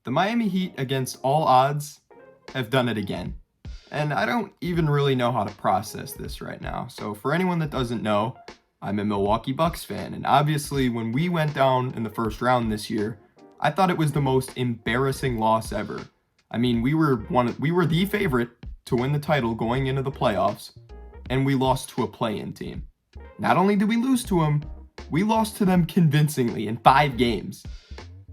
The Miami Heat, against all odds, have done it again. And I don't even really know how to process this right now. So for anyone that doesn't know, I'm a Milwaukee Bucks fan. And obviously when we went down in the first round this year, I thought it was the most embarrassing loss ever. I mean, we were the favorite to win the title going into the playoffs, and we lost to a play-in team. Not only did we lose to them, we lost to them convincingly in 5 games,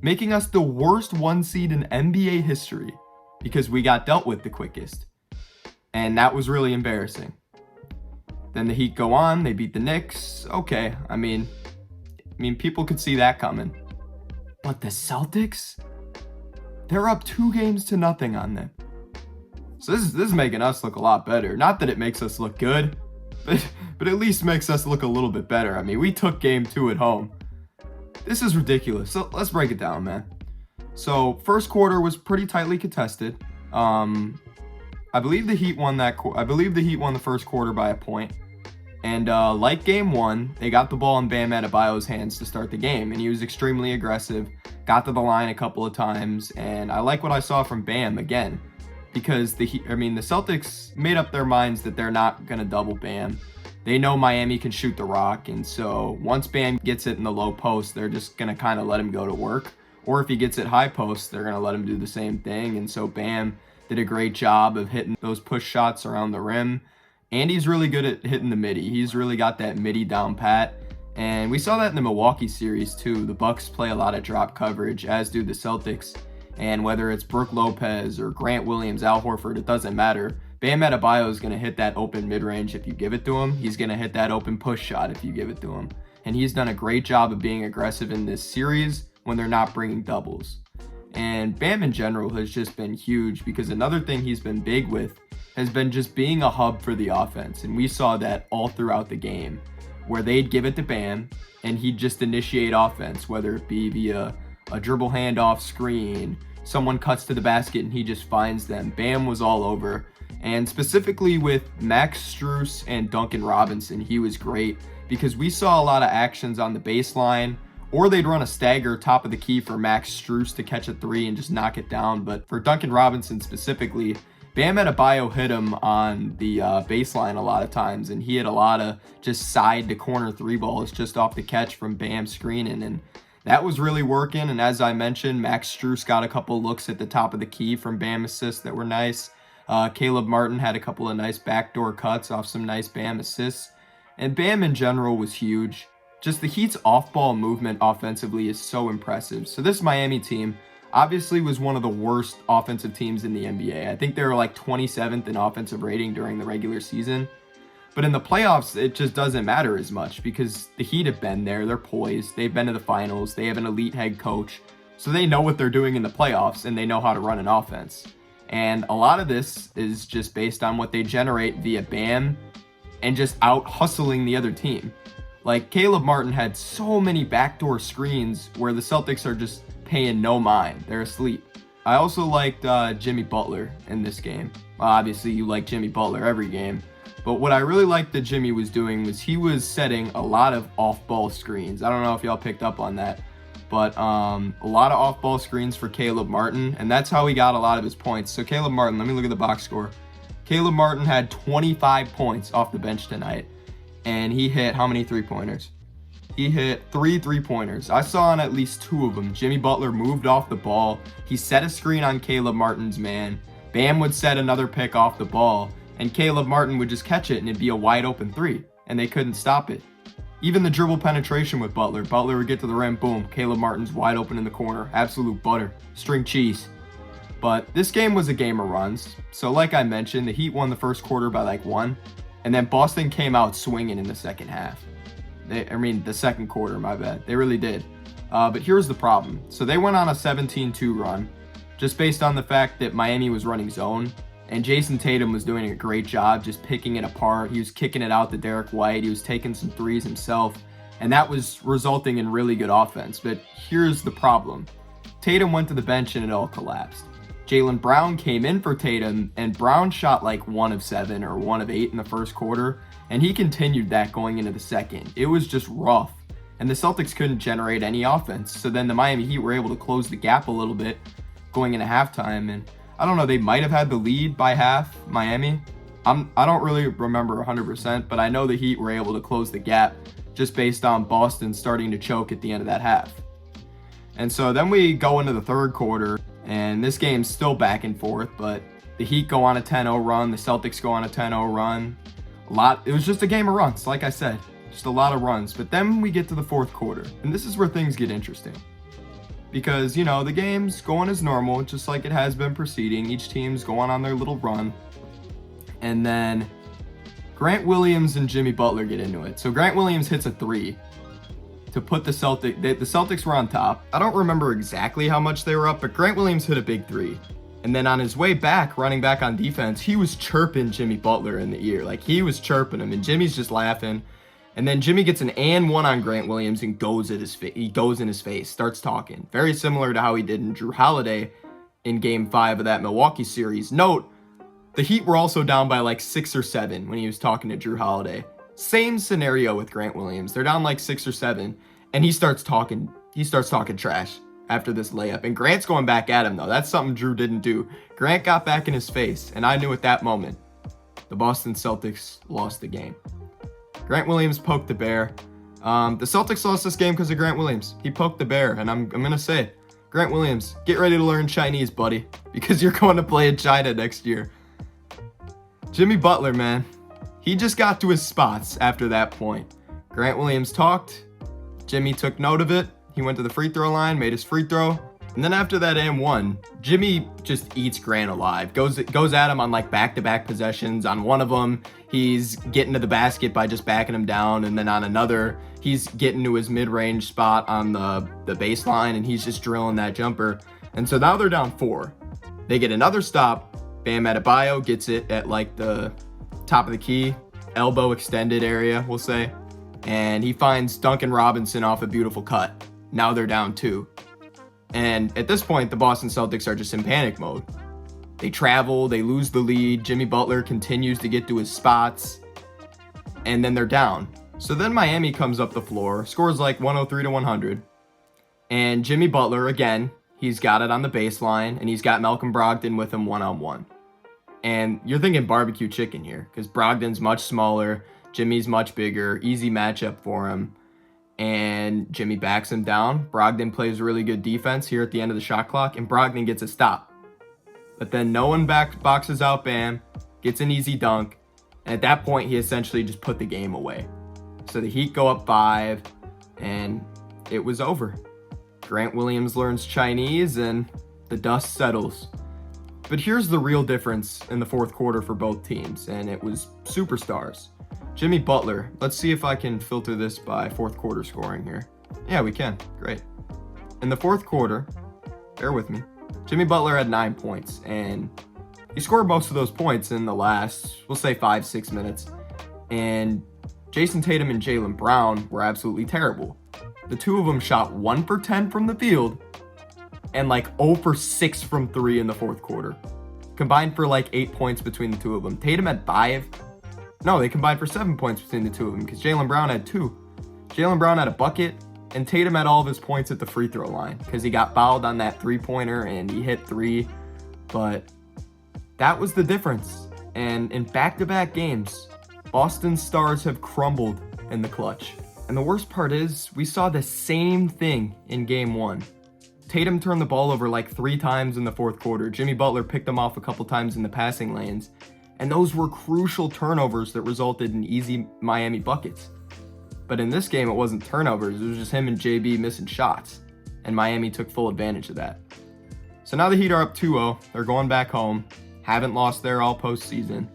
making us the worst 1 seed in NBA history because we got dealt with the quickest. And that was really embarrassing. Then the Heat go on, they beat the Knicks. Okay, I mean people could see that coming. But the Celtics? They're up 2-0 on them. So this is making us look a lot better. Not that it makes us look good, but at least makes us look a little bit better. I mean, we took game 2 at home. This is ridiculous. So let's break it down, man. So first quarter was pretty tightly contested. I believe the Heat won the first quarter by a point. And like game 1, they got the ball in Bam Adebayo's hands to start the game, and he was extremely aggressive, got to the line a couple of times, and I like what I saw from Bam again, because the Celtics made up their minds that they're not going to double Bam. They know Miami can shoot the rock, and so once Bam gets it in the low post, they're just going to kind of let him go to work. Or if he gets it high post, they're going to let him do the same thing, and so Bam did a great job of hitting those push shots around the rim. And he's really good at hitting the midi. He's really got that midi down pat. And we saw that in the Milwaukee series too. The Bucks play a lot of drop coverage, as do the Celtics. And whether it's Brook Lopez or Grant Williams, Al Horford, it doesn't matter. Bam Adebayo is going to hit that open mid-range if you give it to him. He's going to hit that open push shot if you give it to him. And he's done a great job of being aggressive in this series when they're not bringing doubles. And Bam in general has just been huge, because another thing he's been big with has been just being a hub for the offense. And we saw that all throughout the game, where they'd give it to Bam and he'd just initiate offense, whether it be via a dribble handoff screen, someone cuts to the basket and he just finds them. Bam was all over. And specifically with Max Strus and Duncan Robinson, he was great, because we saw a lot of actions on the baseline, or they'd run a stagger top of the key for Max Strus to catch a 3 and just knock it down. But for Duncan Robinson specifically, Bam Adebayo hit him on the baseline a lot of times, and he had a lot of just side to corner 3 balls just off the catch from Bam screening, and that was really working. And as I mentioned, Max Strus got a couple looks at the top of the key from Bam assists that were nice. Caleb Martin had a couple of nice backdoor cuts off some nice Bam assists, and Bam in general was huge. Just the Heat's off-ball movement offensively is so impressive. So this Miami team obviously was one of the worst offensive teams in the NBA. I think they were like 27th in offensive rating during the regular season. But in the playoffs, it just doesn't matter as much, because the Heat have been there. They're poised. They've been to the finals. They have an elite head coach. So they know what they're doing in the playoffs, and they know how to run an offense. And a lot of this is just based on what they generate via Bam and just out hustling the other team. Like, Caleb Martin had so many backdoor screens where the Celtics are just paying no mind. They're asleep. I also liked Jimmy Butler in this game. Obviously, you like Jimmy Butler every game. But what I really liked that Jimmy was doing was he was setting a lot of off-ball screens. I don't know if y'all picked up on that. But a lot of off-ball screens for Caleb Martin. And that's how he got a lot of his points. So Caleb Martin, let me look at the box score. Caleb Martin had 25 points off the bench tonight. And he hit how many 3-pointers? He hit 3 3-pointers. I saw on at least 2 of them. Jimmy Butler moved off the ball. He set a screen on Caleb Martin's man. Bam would set another pick off the ball, and Caleb Martin would just catch it, and it'd be a wide open 3, and they couldn't stop it. Even the dribble penetration with Butler. Butler would get to the rim, boom, Caleb Martin's wide open in the corner. Absolute butter. String cheese. But this game was a game of runs. So like I mentioned, the Heat won the first quarter by like 1, and then Boston came out swinging in the second half. The second quarter, my bad. They really did. But here's the problem. So they went on a 17-2 run, just based on the fact that Miami was running zone, and Jason Tatum was doing a great job just picking it apart. He was kicking it out to Derek White. He was taking some threes himself, and that was resulting in really good offense. But here's the problem. Tatum went to the bench and it all collapsed. Jaylen Brown came in for Tatum, and Brown shot like 1 of 7 or 1 of 8 in the first quarter, and he continued that going into the second. It was just rough, and the Celtics couldn't generate any offense. So then the Miami Heat were able to close the gap a little bit, going into halftime, and I don't know, they might have had the lead by half, Miami. I don't really remember 100%, but I know the Heat were able to close the gap just based on Boston starting to choke at the end of that half. And so then we go into the third quarter, and this game's still back and forth, but the Heat go on a 10-0 run, the Celtics go on a 10-0 run. It was just a game of runs, like I said, just a lot of runs. But then we get to the fourth quarter, and this is where things get interesting. Because, you know, the game's going as normal, just like it has been preceding. Each team's going on their little run. And then Grant Williams and Jimmy Butler get into it. So Grant Williams hits a three to put the Celtics were on top. I don't remember exactly how much they were up, but Grant Williams hit a big three. And then on his way back, running back on defense, he was chirping Jimmy Butler in the ear. Like, he was chirping him, and Jimmy's just laughing. And then Jimmy gets an and one on Grant Williams and goes in his face, starts talking. Very similar to how he did in Drew Holiday in Game 5 of that Milwaukee series. Note, the Heat were also down by like 6 or 7 when he was talking to Drew Holiday. Same scenario with Grant Williams. They're down like 6 or 7, and he starts talking trash after this layup. And Grant's going back at him, though. That's something Drew didn't do. Grant got back in his face, and I knew at that moment the Boston Celtics lost the game. Grant Williams poked the bear. The Celtics lost this game because of Grant Williams. He poked the bear, and I'm going to say, Grant Williams, get ready to learn Chinese, buddy, because you're going to play in China next year. Jimmy Butler, man, he just got to his spots after that point. Grant Williams talked. Jimmy took note of it. He went to the free throw line, made his free throw. And then after that and one, Jimmy just eats Grant alive. Goes at him on like back-to-back possessions. On one of them, he's getting to the basket by just backing him down. And then on another, he's getting to his mid-range spot on the baseline, and he's just drilling that jumper. And so now they're down 4. They get another stop. Bam Adebayo gets it at like the top of the key, elbow extended area, we'll say. And he finds Duncan Robinson off a beautiful cut. Now they're down 2. And at this point, the Boston Celtics are just in panic mode. They travel, they lose the lead. Jimmy Butler continues to get to his spots. And then they're down. So then Miami comes up the floor, scores like 103-100. And Jimmy Butler, again, he's got it on the baseline, and he's got Malcolm Brogdon with him one-on-one. And you're thinking barbecue chicken here, because Brogdon's much smaller, Jimmy's much bigger, easy matchup for him. And Jimmy backs him down. Brogdon plays really good defense here at the end of the shot clock, and Brogdon gets a stop. But then no one boxes out Bam, gets an easy dunk, and at that point, he essentially just put the game away. So the Heat go up 5, and it was over. Grant Williams learns Chinese, and the dust settles. But here's the real difference in the fourth quarter for both teams, and it was superstars. Jimmy Butler, let's see if I can filter this by fourth quarter scoring here. Yeah, we can. Great. In the fourth quarter, bear with me, Jimmy Butler had 9 points, and he scored most of those points in the last, we'll say 5-6 minutes. And Jason Tatum and Jaylen Brown were absolutely terrible. The two of them shot 1 for 10 from the field and like 0 for 6 from 3 in the fourth quarter. Combined for like 8 points between the two of them. Tatum had 5. No, they combined for 7 points between the two of them because Jaylen Brown had 2. Jaylen Brown had a bucket, and Tatum had all of his points at the free throw line because he got fouled on that three-pointer and he hit 3. But that was the difference. And in back-to-back games, Boston's stars have crumbled in the clutch. And the worst part is, we saw the same thing in Game 1. Tatum turned the ball over like 3 times in the fourth quarter. Jimmy Butler picked him off a couple times in the passing lanes. And those were crucial turnovers that resulted in easy Miami buckets. But in this game, it wasn't turnovers. It was just him and JB missing shots. And Miami took full advantage of that. So now the Heat are up 2-0. They're going back home. Haven't lost there all postseason.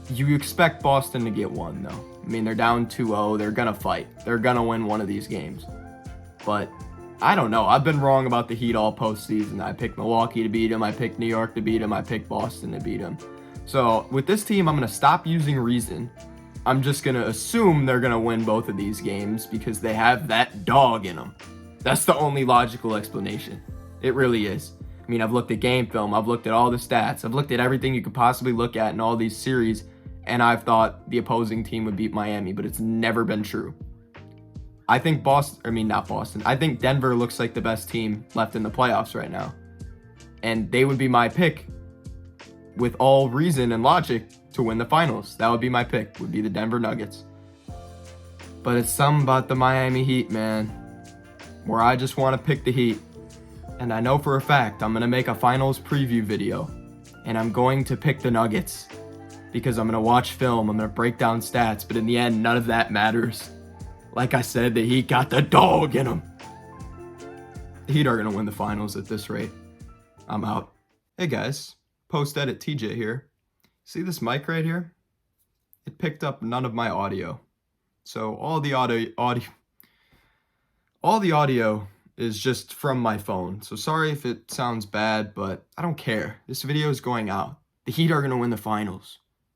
You expect Boston to get one, though. I mean, they're down 2-0. They're going to fight. They're going to win one of these games. But I don't know. I've been wrong about the Heat all postseason. I picked Milwaukee to beat them. I picked New York to beat them. I picked Boston to beat them. So with this team, I'm going to stop using reason. I'm just going to assume they're going to win both of these games because they have that dog in them. That's the only logical explanation. It really is. I mean, I've looked at game film. I've looked at all the stats. I've looked at everything you could possibly look at in all these series. And I've thought the opposing team would beat Miami, but it's never been true. I think not Boston. I think Denver looks like the best team left in the playoffs right now. and they would be my pick with all reason and logic to win the finals. That would be my pick, would be the Denver Nuggets. But it's something about the Miami Heat, man, where I just want to pick the Heat. And I know for a fact I'm going to make a finals preview video, and I'm going to pick the Nuggets because I'm going to watch film, I'm going to break down stats, but in the end, none of that matters. Like I said, the Heat got the dog in them. The Heat are going to win the finals at this rate. I'm out. Hey guys, post-edit TJ here. See this mic right here? It picked up none of my audio. So all the audio is just from my phone. So sorry if it sounds bad, but I don't care. This video is going out. The Heat are going to win the finals.